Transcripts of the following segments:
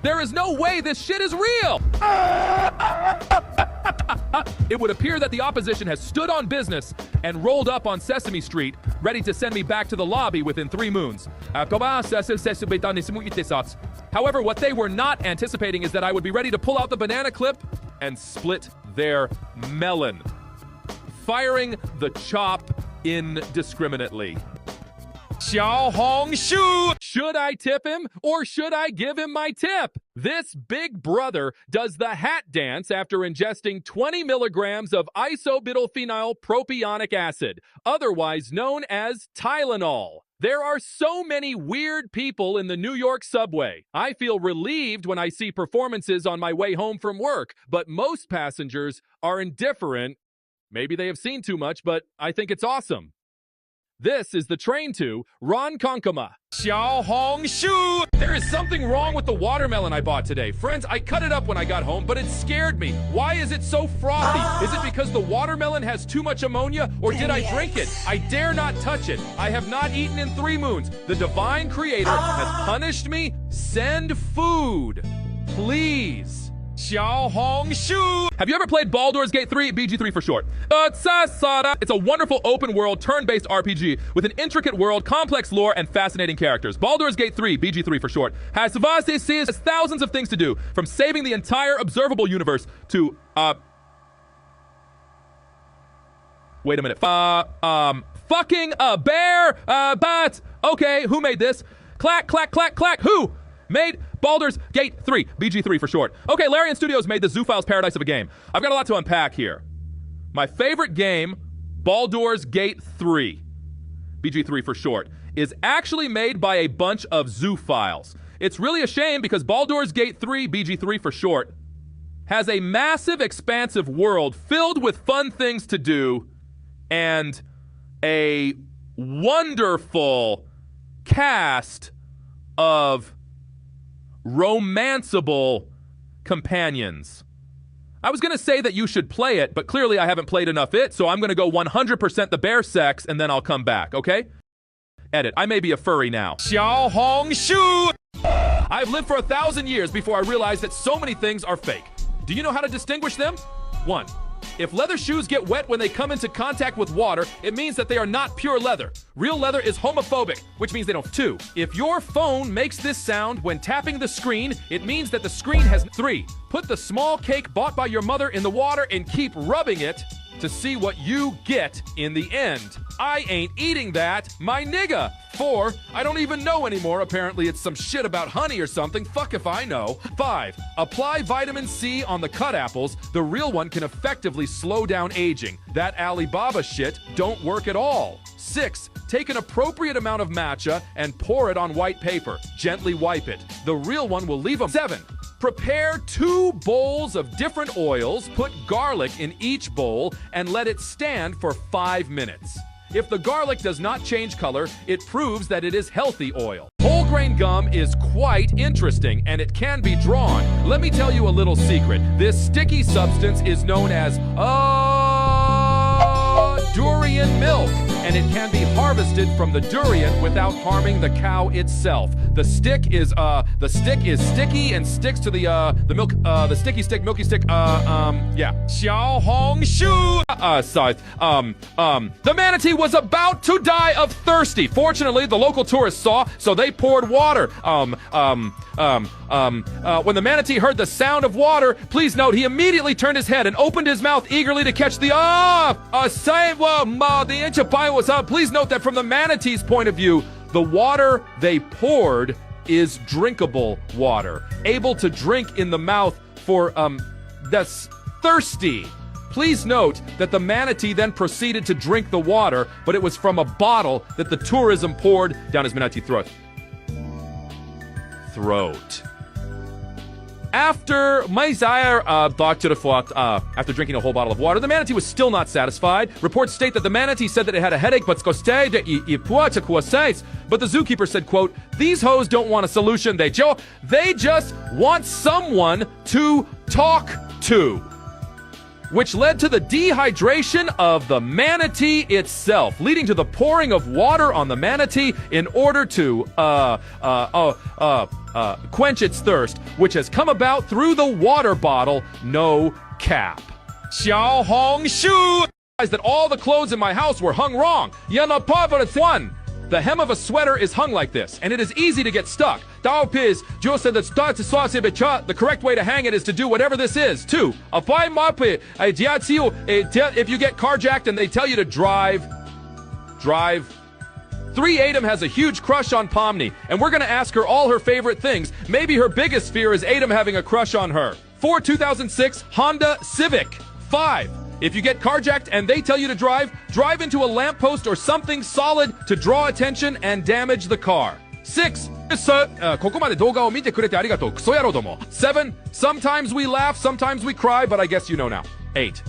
There is no way this shit is real! It would appear that the opposition has stood on business and rolled up on Sesame Street, ready to send me back to the lobby within 3 moons. However, what they were not anticipating is that I would be ready to pull out the banana clip and split their melon, firing the chop indiscriminately. Xiao Hong Shu! Should I tip him or should I give him my tip? This big brother does the hat dance after ingesting 20 milligrams of isobutylphenyl propionic acid, otherwise known as Tylenol. There are so many weird people in the New York subway. I feel relieved when I see performances on my way home from work, but most passengers are indifferent. Maybe they have seen too much, but I think it's awesome. This is the train to Ronkonkoma. Xiao Hong Shu! There is something wrong with the watermelon I bought today. Friends, I cut it up when I got home, but it scared me. Why is it so frothy? Is it because the watermelon has too much ammonia, or did I drink it? I dare not touch it. I have not eaten in 3 moons. The divine creator has punished me. Send food, please. Xiao Hong Shu! Have you ever played Baldur's Gate 3? BG3 for short. It's a wonderful open-world, turn-based RPG with an intricate world, complex lore, and fascinating characters. Baldur's Gate 3, BG3 for short, has thousands of things to do, from saving the entire observable universe to, wait a minute. Fucking a bear! But, okay, who made this? Clack, clack, clack, clack, who made Baldur's Gate 3, BG3 for short. Okay, Larian Studios made the Zoophiles paradise of a game. I've got a lot to unpack here. My favorite game, Baldur's Gate 3, BG3 for short, is actually made by a bunch of zoophiles. It's really a shame because Baldur's Gate 3, BG3 for short, has a massive, expansive world filled with fun things to do and a wonderful cast of romanceable companions. I was going to say that you should play it, but clearly I haven't played enough it, so I'm going to go 100% the bear sex, and then I'll come back, okay? Edit. I may be a furry now. Xiao Hong Shu! I've lived for 1,000 years before I realized that so many things are fake. Do you know how to distinguish them? 1. If leather shoes get wet when they come into contact with water, it means that they are not pure leather. Real leather is homophobic, which means they don't. 2. If your phone makes this sound when tapping the screen, it means that the screen has. 3. Put the small cake bought by your mother in the water and keep rubbing it to see what you get in the end. I ain't eating that, my nigga. 4, I don't even know anymore. Apparently it's some shit about honey or something. Fuck if I know. 5, apply vitamin C on the cut apples. The real one can effectively slow down aging. That Alibaba shit don't work at all. 6, take an appropriate amount of matcha and pour it on white paper. Gently wipe it. The real one will leave them. 7, prepare 2 bowls of different oils, put garlic in each bowl, and let it stand for 5 minutes. If the garlic does not change color, it proves that it is healthy oil. Whole grain gum is quite interesting, and it can be drawn. Let me tell you a little secret. This sticky substance is known as durian milk, and it can be harvested from the durian without harming the cow itself. The stick is sticky and sticks to the milk, the sticky stick, milky stick, yeah. Xiao Hong Shu! The manatee was about to die of thirsty. Fortunately, the local tourists saw, so they poured water. When the manatee heard the sound of water, please note, he immediately turned his head and opened his mouth eagerly to catch the, please note that from the manatee's point of view, the water they poured is drinkable water, able to drink in the mouth for, that's thirsty. Please note that the manatee then proceeded to drink the water, but it was from a bottle that the tourism poured down his manatee throat. After after drinking a whole bottle of water, the manatee was still not satisfied. Reports state that the manatee said that it had a headache, but the zookeeper said, quote, "These hoes don't want a solution, they just want someone to talk to." which led to the dehydration of the manatee itself, leading to the pouring of water on the manatee in order to quench its thirst, which has come about through the water bottle. No cap. Xiao Hong Shu. That all the clothes in my house were hung wrong. One. The hem of a sweater is hung like this, and it is easy to get stuck. The correct way to hang it is to do whatever this is. 2. If you get carjacked and they tell you to drive. 3. Adam has a huge crush on Pomni, and we're going to ask her all her favorite things. Maybe her biggest fear is Adam having a crush on her. 4. 2006 Honda Civic. 5. If you get carjacked and they tell you to drive into a lamppost or something solid to draw attention and damage the car. 6. ここまで動画を見てくれてありがとう。クソ野郎ども。7. Sometimes we laugh, sometimes we cry, but I guess you know now. 8.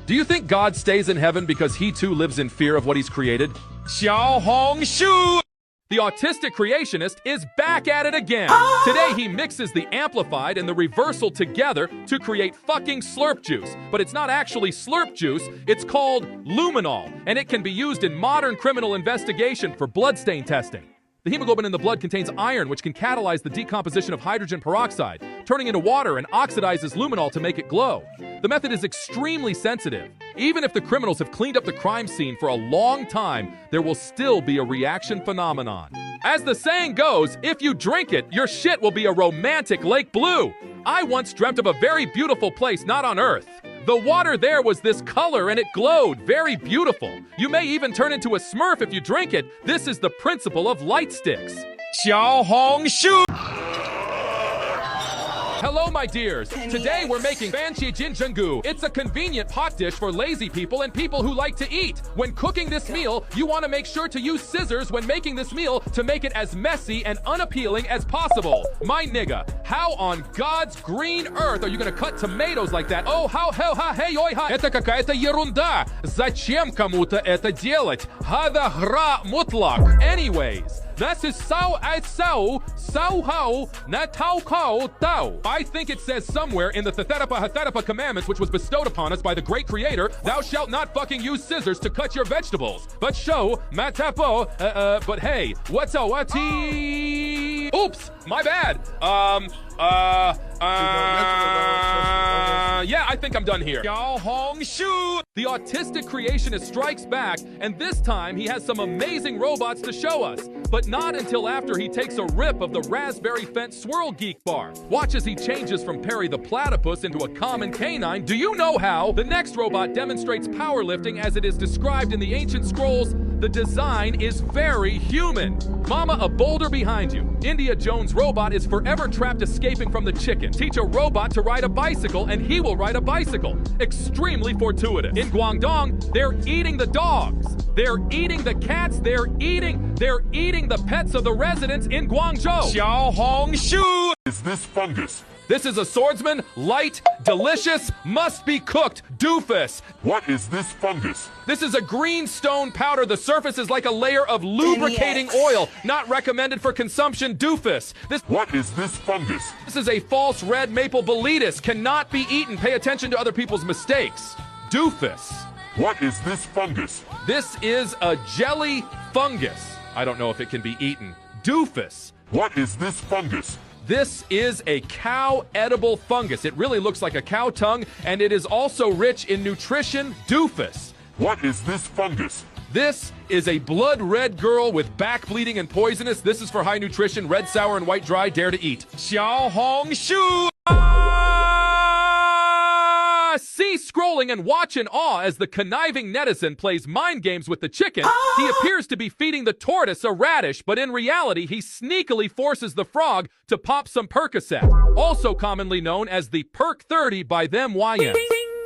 Do you think God stays in heaven because he too lives in fear of what he's created? Xiao Hong Shu! The autistic creationist is back at it again. Today he mixes the amplified and the reversal together to create fucking slurp juice. But it's not actually slurp juice, it's called luminol, and it can be used in modern criminal investigation for bloodstain testing. The hemoglobin in the blood contains iron, which can catalyze the decomposition of hydrogen peroxide, turning into water and oxidizes luminol to make it glow. The method is extremely sensitive. Even if the criminals have cleaned up the crime scene for a long time, there will still be a reaction phenomenon. As the saying goes, if you drink it, your shit will be a romantic lake blue. I once dreamt of a very beautiful place not on Earth. The water there was this color and it glowed, very beautiful. You may even turn into a Smurf if you drink it. This is the principle of light sticks. Xiao Hong Shu! Hello, my dears. Today we're making banchi jinjungu. It's a convenient hot dish for lazy people and people who like to eat. When cooking this meal, you want to make sure to use scissors when making this meal to make it as messy and unappealing as possible. My nigga, how on God's green earth are you gonna cut tomatoes like that? Oh, how hey, ой, ха. Это какая-то ерунда. Зачем кому-то это делать? Хада гра мутлак. Anyways. This is sao how na tau kao tau. I think it says somewhere in the Thatherapa commandments which was bestowed upon us by the great creator, thou shalt not fucking use scissors to cut your vegetables. But show matapo, but hey, what's a wati? Oops, my bad. Yeah, I think I'm done here. Xiao Hong Shu! The autistic creationist strikes back, and this time he has some amazing robots to show us. But not until after he takes a rip of the raspberry fent swirl geek bar. Watch as he changes from Perry the platypus into a common canine. Do you know how? The next robot demonstrates powerlifting as it is described in the ancient scrolls. The design is very human. Mama, a boulder behind you. India Jones' robot is forever trapped escaping from the chicken. Teach a robot to ride a bicycle and he will ride a bicycle. Extremely fortuitous. In Guangdong, they're eating the dogs. They're eating the cats. They're eating the pets of the residents in Guangzhou. Xiao Hong Shu! Is this fungus? This is a swordsman, light, delicious, must be cooked, doofus. What is this fungus? This is a green stone powder. The surface is like a layer of lubricating oil. Not recommended for consumption, doofus. What is this fungus? This is a false red maple boletus. Cannot be eaten. Pay attention to other people's mistakes. Doofus. What is this fungus? This is a jelly fungus. I don't know if it can be eaten. Doofus. What is this fungus? This is a cow-edible fungus. It really looks like a cow tongue, and it is also rich in nutrition. Doofus. What is this fungus? This is a blood-red girl with back bleeding and poisonous. This is for high nutrition, red, sour, and white dry. Dare to eat. Xiao Hong Shu! Cease scrolling and watch in awe as the conniving netizen plays mind games with the chicken. He appears to be feeding the tortoise a radish, but in reality, he sneakily forces the frog to pop some Percocet, also commonly known as the Perk 30 by them YMs.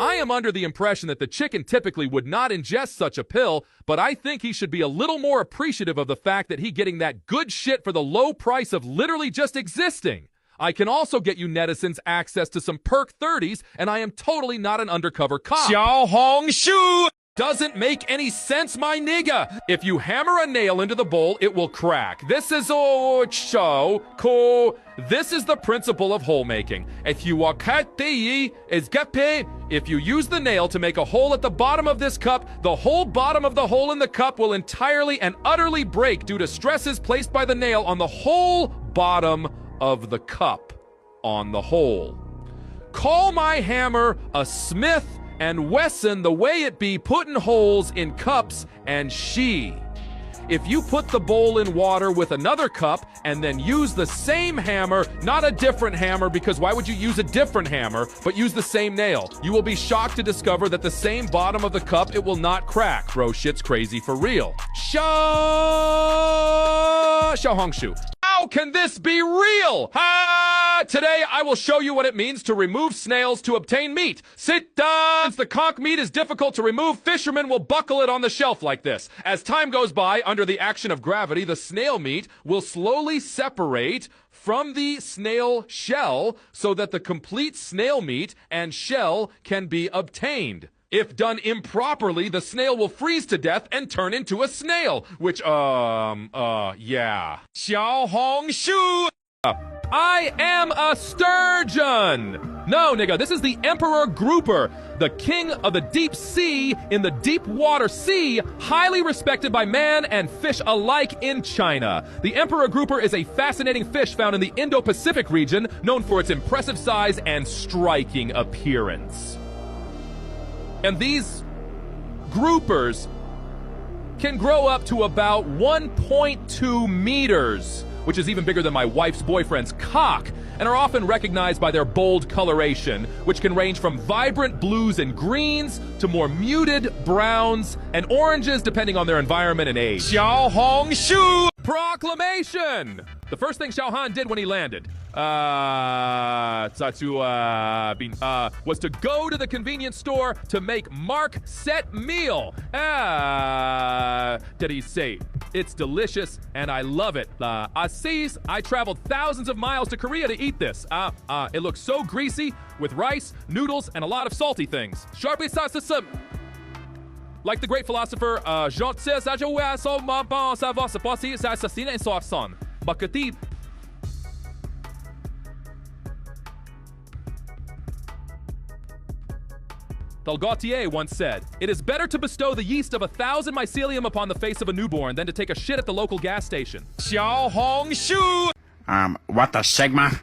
I am under the impression that the chicken typically would not ingest such a pill, but I think he should be a little more appreciative of the fact that he getting that good shit for the low price of literally just existing. I can also get you netizens access to some Perk 30s, and I am totally not an undercover cop. Xiao Hong Shu! Doesn't make any sense, my nigga. If you hammer a nail into the bowl, it will crack. This is so cool. This is the principle of hole making. If you are cut is gape, If you use the nail to make a hole at the bottom of this cup, the whole bottom of the hole in the cup will entirely and utterly break due to stresses placed by the nail on the whole bottom of the cup on the hole. Call my hammer a Smith and Wesson the way it be putting holes in cups and she. If you put the bowl in water with another cup and then use the same hammer, not a different hammer, because why would you use a different hammer, but use the same nail? You will be shocked to discover that the same bottom of the cup, it will not crack. Bro, shit's crazy for real. Xiaohongshu. How can this be real? Today I will show you what it means to remove snails to obtain meat. Sit down. Since the conch meat is difficult to remove, fishermen will buckle it on the shelf like this. As time goes by, under the action of gravity, the snail meat will slowly separate from the snail shell so that the complete snail meat and shell can be obtained. If done improperly, the snail will freeze to death and turn into a snail, which, yeah. Xiaohongshu! I am a sturgeon! No, nigga, this is the emperor grouper, the king of the deep sea in the deep water sea, highly respected by man and fish alike in China. The emperor grouper is a fascinating fish found in the Indo-Pacific region, known for its impressive size and striking appearance. And these groupers can grow up to about 1.2 meters, which is even bigger than my wife's boyfriend's cock, and are often recognized by their bold coloration, which can range from vibrant blues and greens to more muted browns and oranges depending on their environment and age. Xiaohongshu proclamation! The first thing Xiao Han did when he landed was to go to the convenience store to make Mark set meal. Did he say? It's delicious and I love it. Assis, I traveled thousands of miles to Korea to eat this. It looks so greasy with rice, noodles, and a lot of salty things. Sharply sauce. Like the great philosopher Jean Gautier once said, "It is better to bestow the yeast of 1,000 mycelium upon the face of a newborn than to take a shit at the local gas station." Xiaohongshu! What the Sigma?